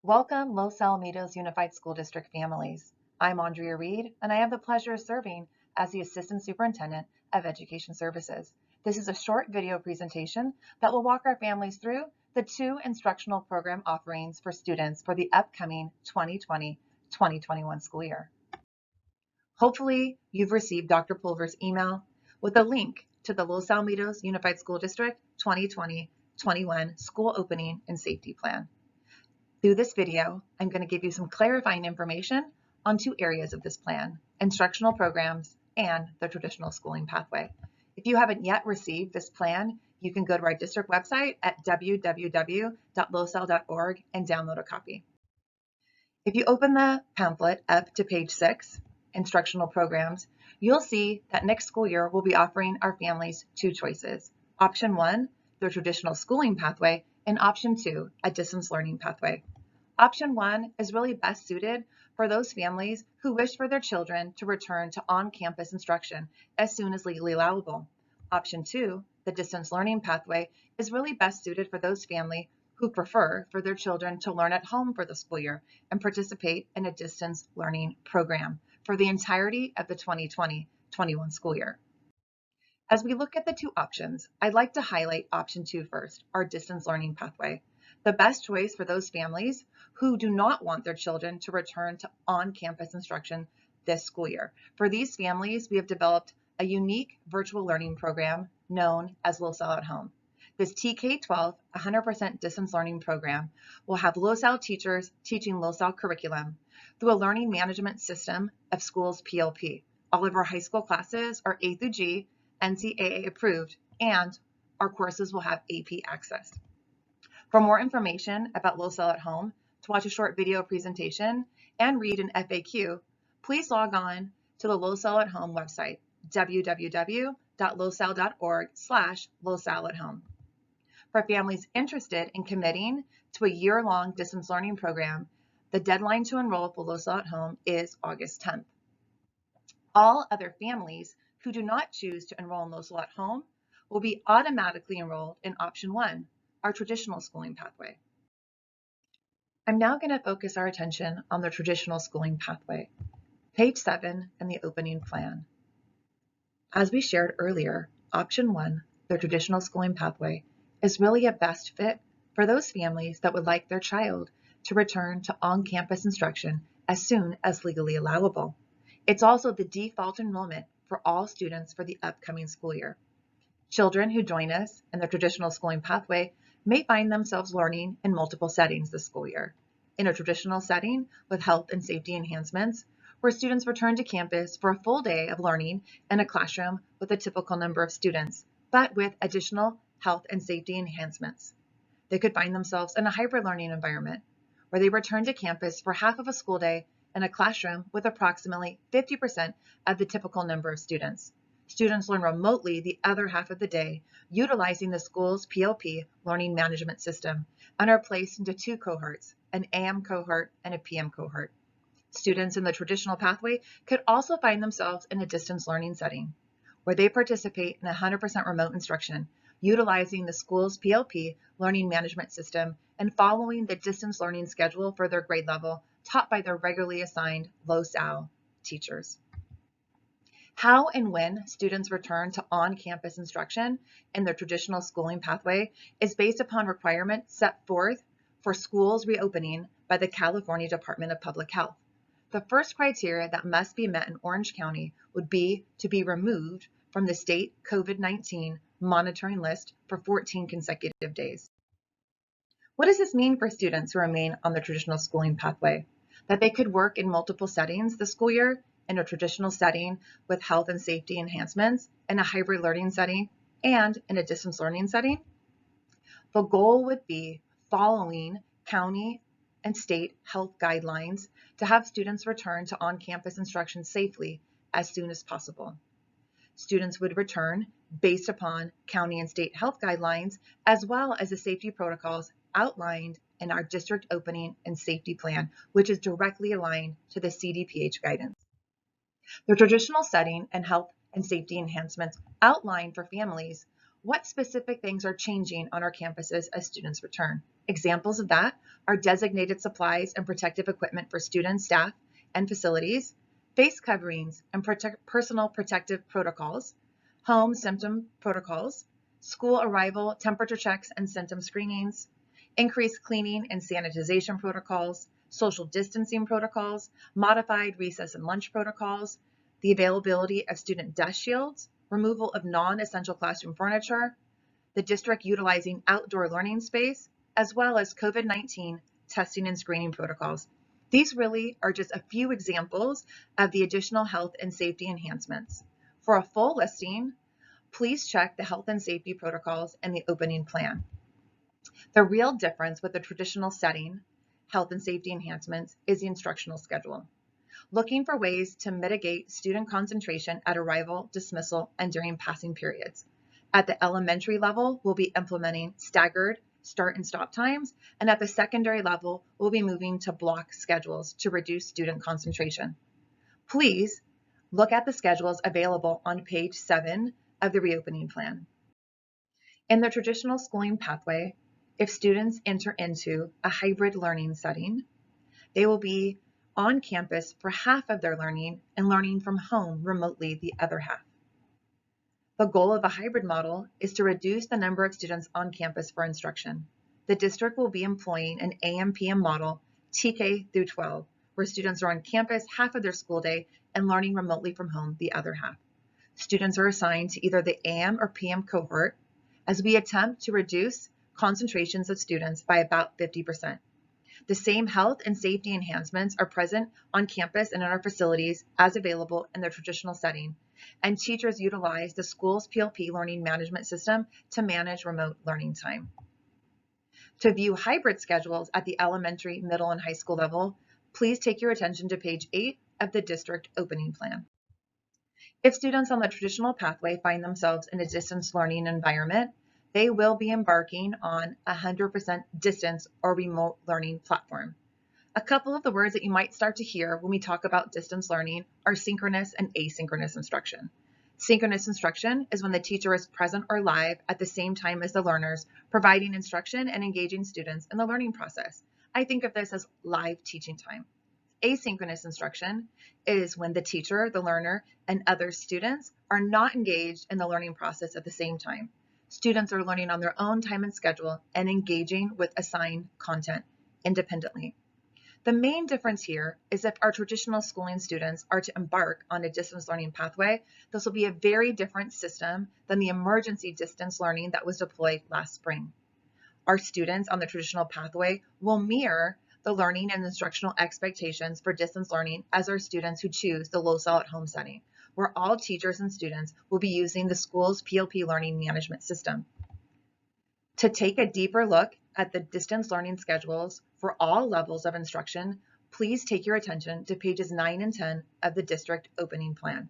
Welcome, Los Alamitos Unified School District families. I'm Andrea Reed, and I have the pleasure of serving as the Assistant Superintendent of Education Services. This is a short video presentation that will walk our families through the two instructional program offerings for students for the upcoming 2020-2021 school year. Hopefully, you've received Dr. Pulver's email with a link to the Los Alamitos Unified School District 2020-21 School Opening and Safety Plan. Through this video, I'm going to give you some clarifying information on two areas of this plan: instructional programs and the traditional schooling pathway. If you haven't yet received this plan, you can go to our district website at www.losal.org and download a copy. If you open the pamphlet up to page 6, instructional programs, you'll see that next school year we'll be offering our families two choices. Option 1, the traditional schooling pathway, and option 2, a distance learning pathway. Option 1 is really best suited for those families who wish for their children to return to on-campus instruction as soon as legally allowable. Option 2, the distance learning pathway, is really best suited for those families who prefer for their children to learn at home for the school year and participate in a distance learning program for the entirety of the 2020-21 school year. As we look at the two options, I'd like to highlight option 2 first, our distance learning pathway. The best choice for those families who do not want their children to return to on-campus instruction this school year. For these families, we have developed a unique virtual learning program known as LoSal at Home. This TK-12 100% distance learning program will have LoSal teachers teaching LoSal curriculum through a learning management system of schools PLP. All of our high school classes are A through G, NCAA approved, and our courses will have AP access. For more information about LoSal at Home, to watch a short video presentation, and read an FAQ, please log on to the LoSal at Home website, www.losal.org/LoSal at Home. For families interested in committing to a year-long distance learning program, the deadline to enroll for LoSal at Home is August 10th. All other families who do not choose to enroll in LoSal at Home will be automatically enrolled in option 1, our traditional schooling pathway. I'm now going to focus our attention on the traditional schooling pathway, page 7 and the opening plan. As we shared earlier, option 1, the traditional schooling pathway, is really a best fit for those families that would like their child to return to on-campus instruction as soon as legally allowable. It's also the default enrollment for all students for the upcoming school year. Children who join us in the traditional schooling pathway may find themselves learning in multiple settings this school year. In a traditional setting with health and safety enhancements, where students return to campus for a full day of learning in a classroom with a typical number of students, but with additional health and safety enhancements. They could find themselves in a hybrid learning environment, where they return to campus for half of a school day in a classroom with approximately 50% of the typical number of students. Students learn remotely the other half of the day, utilizing the school's PLP learning management system, and are placed into two cohorts, an AM cohort and a PM cohort. Students in the traditional pathway could also find themselves in a distance learning setting, where they participate in 100% remote instruction, utilizing the school's PLP learning management system and following the distance learning schedule for their grade level taught by their regularly assigned LoSal teachers. How and when students return to on-campus instruction in their traditional schooling pathway is based upon requirements set forth for schools reopening by the California Department of Public Health. The first criteria that must be met in Orange County would be to be removed from the state COVID-19 monitoring list for 14 consecutive days. What does this mean for students who remain on the traditional schooling pathway? That they could work in multiple settings this school year, in a traditional setting with health and safety enhancements, in a hybrid learning setting, and in a distance learning setting? The goal would be, following county and state health guidelines, to have students return to on-campus instruction safely as soon as possible. Students would return based upon county and state health guidelines, as well as the safety protocols outlined in our district opening and safety plan, which is directly aligned to the CDPH guidance. The traditional setting and health and safety enhancements outlined for families What specific things are changing on our campuses as students return? Examples of that are designated supplies and protective equipment for students, staff, and facilities, face coverings and personal protective protocols, home symptom protocols, school arrival temperature checks and symptom screenings, increased cleaning and sanitization protocols, social distancing protocols, modified recess and lunch protocols, the availability of student desk shields, removal of non-essential classroom furniture, the district utilizing outdoor learning space, as well as COVID-19 testing and screening protocols. These really are just a few examples of the additional health and safety enhancements. For a full listing, please check the health and safety protocols and the opening plan. The real difference with the traditional setting, health and safety enhancements, is the instructional schedule. Looking for ways to mitigate student concentration at arrival, dismissal, and during passing periods. At the elementary level, we'll be implementing staggered start and stop times, and at the secondary level, we'll be moving to block schedules to reduce student concentration. Please look at the schedules available on page 7 of the reopening plan. In the traditional schooling pathway, if students enter into a hybrid learning setting, they will be on campus for half of their learning and learning from home remotely the other half. The goal of a hybrid model is to reduce the number of students on campus for instruction. The district will be employing an AM/PM model, TK through 12, where students are on campus half of their school day and learning remotely from home the other half. Students are assigned to either the AM or PM cohort as we attempt to reduce concentrations of students by about 50%. The same health and safety enhancements are present on campus and in our facilities as available in the traditional setting, and teachers utilize the school's PLP learning management system to manage remote learning time. To view hybrid schedules at the elementary, middle, and high school level, please take your attention to page 8 of the district opening plan. If students on the traditional pathway find themselves in a distance learning environment, they will be embarking on a 100% distance or remote learning platform. A couple of the words that you might start to hear when we talk about distance learning are synchronous and asynchronous instruction. Synchronous instruction is when the teacher is present or live at the same time as the learners, providing instruction and engaging students in the learning process. I think of this as live teaching time. Asynchronous instruction is when the teacher, the learner, and other students are not engaged in the learning process at the same time. Students are learning on their own time and schedule and engaging with assigned content independently. The main difference here is if our traditional schooling students are to embark on a distance learning pathway, this will be a very different system than the emergency distance learning that was deployed last spring. Our students on the traditional pathway will mirror the learning and instructional expectations for distance learning as our students who choose the low-cell at-home setting, where all teachers and students will be using the school's PLP learning management system. To take a deeper look at the distance learning schedules for all levels of instruction, please take your attention to pages 9 and 10 of the district opening plan.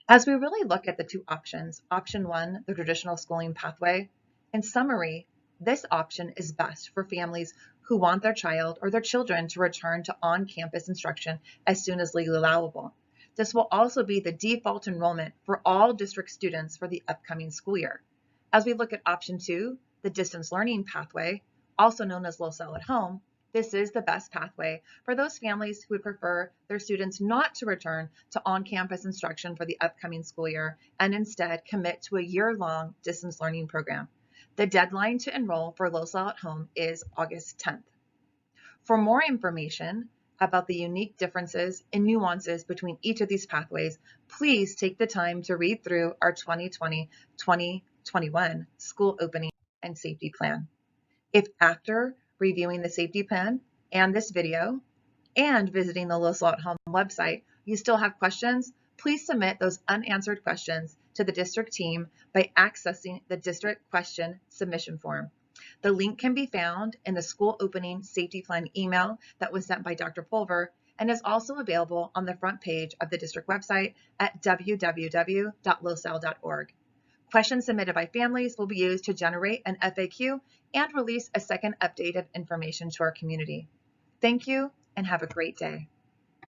As we really look at the two options, option 1, the traditional schooling pathway, in summary, this option is best for families who want their child or their children to return to on-campus instruction as soon as legally allowable. This will also be the default enrollment for all district students for the upcoming school year. As we look at option 2, the distance learning pathway, also known as low-cell at home, this is the best pathway for those families who would prefer their students not to return to on-campus instruction for the upcoming school year and instead commit to a year-long distance learning program. The deadline to enroll for low-cell at home is August 10th. For more information about the unique differences and nuances between each of these pathways, please take the time to read through our 2020-2021 school opening and safety plan. If after reviewing the safety plan and this video and visiting the low-cell at home website, you still have questions, please submit those unanswered questions to the district team by accessing the district question submission form. The link can be found in the school opening safety plan email that was sent by Dr. Pulver and is also available on the front page of the district website at www.lowcell.org. Questions submitted by families will be used to generate an FAQ and release a second update of information to our community. Thank you and have a great day.